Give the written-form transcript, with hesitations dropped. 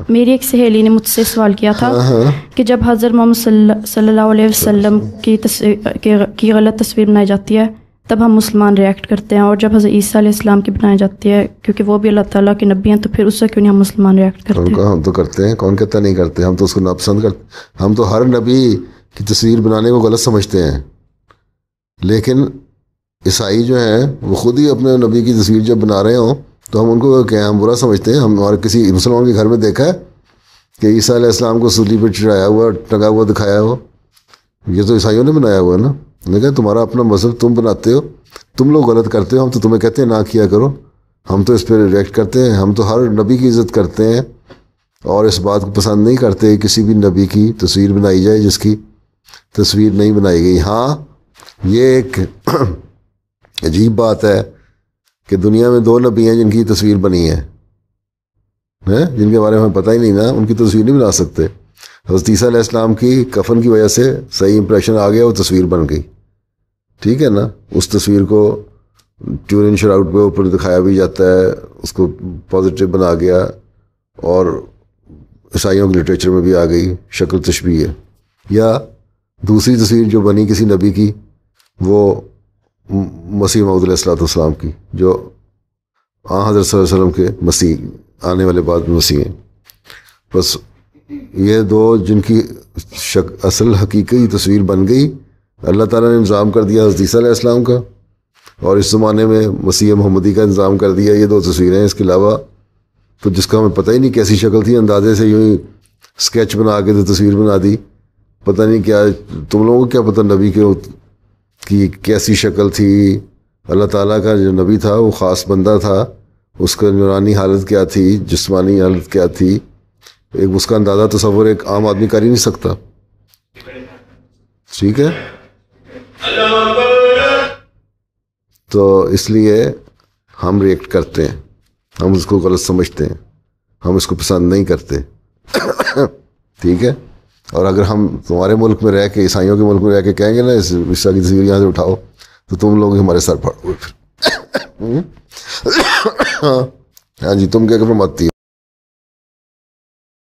میری ایک سہیلی نے مجھ سے سوال کیا تھا کہ جب حضرت محمد صلی اللہ علیہ وسلم کی غلط تصویر بنائی جاتی ہے تب ہم مسلمان ریئیکٹ کرتے ہیں، اور جب حضرت عیسیٰ علیہ السلام کی بنائی جاتی ہے کیونکہ وہ بھی اللہ تعالیٰ کے نبی ہیں تو پھر اس سے کیوں نہیں ہم مسلمان ریئیکٹ کرتے ہیں؟ ہم تو کرتے ہیں، کون کہتا نہیں کرتے، ہم تو اس کو ناپسند کرتے، ہم تو ہر نبی کی تصویر بنانے کو غلط سمجھتے ہیں، لیکن عیسائی جو ہیں وہ خود ہی اپنے نبی کی تصویر جب بنا رہے ہوں تو ہم ان کو کیا ہم برا سمجھتے ہیں؟ ہم اور کسی مسلمان کے گھر میں دیکھا ہے کہ عیسیٰ علیہ السلام کو سولی پہ چڑھایا ہوا ٹنگا ہوا دکھایا ہو؟ یہ تو عیسائیوں نے بنایا ہوا ہے نا۔ نے کہا تمہارا اپنا مذہب، تم بناتے ہو، تم لوگ غلط کرتے ہو، ہم تو تمہیں کہتے ہیں نہ کیا کرو، ہم تو اس پہ ریئیکٹ کرتے ہیں، ہم تو ہر نبی کی عزت کرتے ہیں اور اس بات کو پسند نہیں کرتے کسی بھی نبی کی تصویر بنائی جائے جس کی تصویر نہیں بنائی گئی۔ ہاں یہ ایک عجیب بات ہے کہ دنیا میں 2 نبی ہیں جن کی تصویر بنی ہے، جن کے بارے میں ہمیں پتہ ہی نہیں نا، ان کی تصویر نہیں بنا سکتے۔ حضرت عیسیٰ علیہ السلام کی کفن کی وجہ سے صحیح امپریشن آ گیا، وہ تصویر بن گئی، ٹھیک ہے نا۔ اس تصویر کو ٹیورین شراؤٹ پہ اوپر دکھایا بھی جاتا ہے، اس کو پازیٹیو بنا گیا، اور عیسائیوں کے لٹریچر میں بھی آ گئی شکل تشبیہ ہے۔ یا دوسری تصویر جو بنی کسی نبی کی، وہ مسیح موعود علیہ الصلوۃ والسلام کی، جو حضرت صلی اللہ علیہ وسلم کے مسیح آنے والے بعد میں مسیح ہیں۔ بس یہ 2 جن کی اصل حقیقی تصویر بن گئی، اللہ تعالیٰ نے انتظام کر دیا حضرت عیسیٰ علیہ السلام کا، اور اس زمانے میں مسیح محمدی کا انتظام کر دیا۔ یہ 2 تصویریں ہیں، اس کے علاوہ تو جس کا ہمیں پتہ ہی نہیں کیسی شکل تھی، اندازے سے یوں ہی اسکیچ بنا کے تو تصویر بنا دی، پتہ نہیں کیا۔ تم لوگوں کو کیا پتہ نبی کی کیسی شکل تھی؟ اللہ تعالیٰ کا جو نبی تھا وہ خاص بندہ تھا، اس کا نورانی حالت کیا تھی، جسمانی حالت کیا تھی، ایک اس کا اندازہ تصور ایک عام آدمی کر ہی نہیں سکتا، ٹھیک ہے۔ تو اس لیے ہم ریئیکٹ کرتے ہیں، ہم اس کو غلط سمجھتے ہیں، ہم اس کو پسند نہیں کرتے، ٹھیک ہے۔ اور اگر ہم تمہارے ملک میں رہ کے، عیسائیوں کے ملک میں رہ کے کہیں گے نا اس عیسیٰ کی تصویر یہاں سے اٹھاؤ، تو تم لوگ ہمارے سر پھاڑو گے پھر۔ ہاں جی، تم کیا فرماتی ہو؟